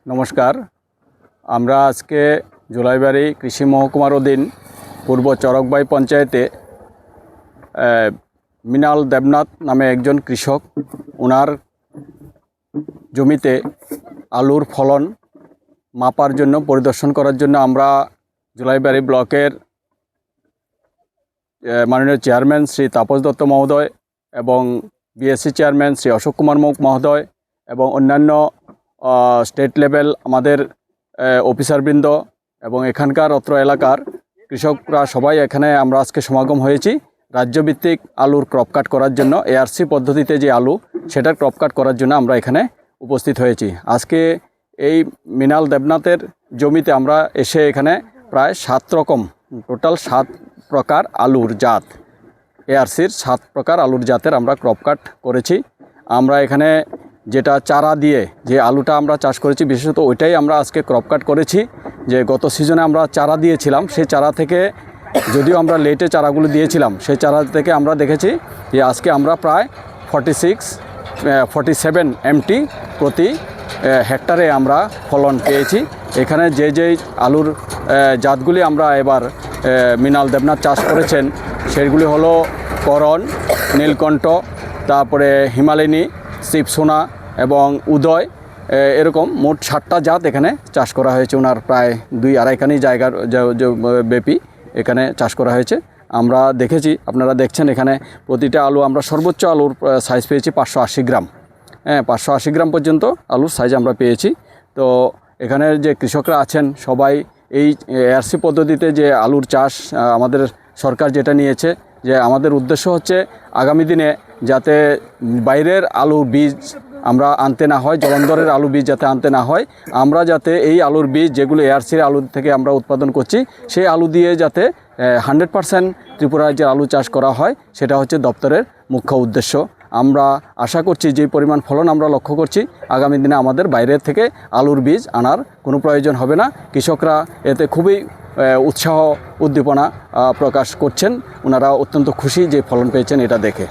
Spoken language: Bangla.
নমস্কার। আমরা আজকে জোলাইবাড়ি কৃষি মহকুমার অধীন পূর্ব চরকবাই পঞ্চায়েতে মৃণাল দেবনাথ নামে একজন কৃষক, ওনার জমিতে আলুর ফলন মাপার জন্য পরিদর্শন করার জন্য আমরা জোলাইবাড়ি ব্লকের মাননীয় চেয়ারম্যান শ্রী তাপস দত্ত মহোদয় এবং বিএসসি চেয়ারম্যান শ্রী অশোক কুমার মৌক মহোদয় এবং অন্যান্য স্টেট লেভেল আমাদের অফিসারবৃন্দ এবং এখানকার অত্র এলাকার কৃষকরা সবাই এখানে আমরা আজকে সমাগম হয়েছি রাজ্যভিত্তিক আলুর ক্রপ কাট করার জন্য। এআরসি পদ্ধতিতে যে আলু সেটার ক্রপ কাট করার জন্য আমরা এখানে উপস্থিত হয়েছি। আজকে এই মৃণাল দেবনাথের জমিতে আমরা এসে এখানে প্রায় 7 রকম টোটাল 7 প্রকার আলুর জাত, এআরসির 7 প্রকার আলুর জাতের আমরা ক্রপ কাট করেছি। আমরা এখানে যেটা চারা দিয়ে যে আলুটা আমরা চাষ করেছি বিশেষত ওইটাই আমরা আজকে ক্রপ কাট করেছি। যে গত সিজনে আমরা চারা দিয়েছিলাম, সেই চারা থেকে যদিও আমরা লেটে চারাগুলো দিয়েছিলাম, সেই চারা থেকে আমরা দেখেছি যে আজকে আমরা প্রায় 47 MT প্রতি হেক্টরে আমরা ফলন পেয়েছি। এখানে যে আলুর জাতগুলি আমরা এবার মৃণাল দেবনাথ চাষ করেছেন সেগুলি হলো করণ, নীলকণ্ঠ, তারপরে হিমালয়নী, শিবসোনা এবং উদয়, এরকম মোট 7টা জাত এখানে চাষ করা হয়েছে। ওনার প্রায় 2-2.5 কানি জায়গার ব্যাপী এখানে চাষ করা হয়েছে। আমরা দেখেছি, আপনারা দেখছেন এখানে প্রতিটা আলু আমরা সর্বোচ্চ আলুর সাইজ পেয়েছি 580 গ্রাম। 580 গ্রাম পর্যন্ত আলুর সাইজ আমরা পেয়েছি। তো এখানের যে কৃষকরা আছেন সবাই এই এআরসি পদ্ধতিতে যে আলুর চাষ আমাদের সরকার যেটা নিয়েছে, যে আমাদের উদ্দেশ্য হচ্ছে আগামী দিনে যাতে বাইরের আলু বীজ আমরা আনতে না হয়, জলন্ধরের আলু বীজ যাতে আনতে না হয়, আমরা যাতে এই আলুর বীজ যেগুলো এআরসির আলু থেকে আমরা উৎপাদন করছি সেই আলু দিয়ে যাতে 100% ত্রিপুরা রাজ্যের আলু চাষ করা হয়, সেটা হচ্ছে দপ্তরের মুখ্য উদ্দেশ্য। আমরা আশা করছি যে পরিমাণ ফলন আমরা লক্ষ্য করছি আগামী দিনে আমাদের বাইরের থেকে আলুর বীজ আনার কোনো প্রয়োজন হবে না। কৃষকরা এতে খুবই উৎসাহ উদ্দীপনা প্রকাশ করছেন, ওনারা অত্যন্ত খুশি যে ফলন পেয়েছেন এটা দেখে।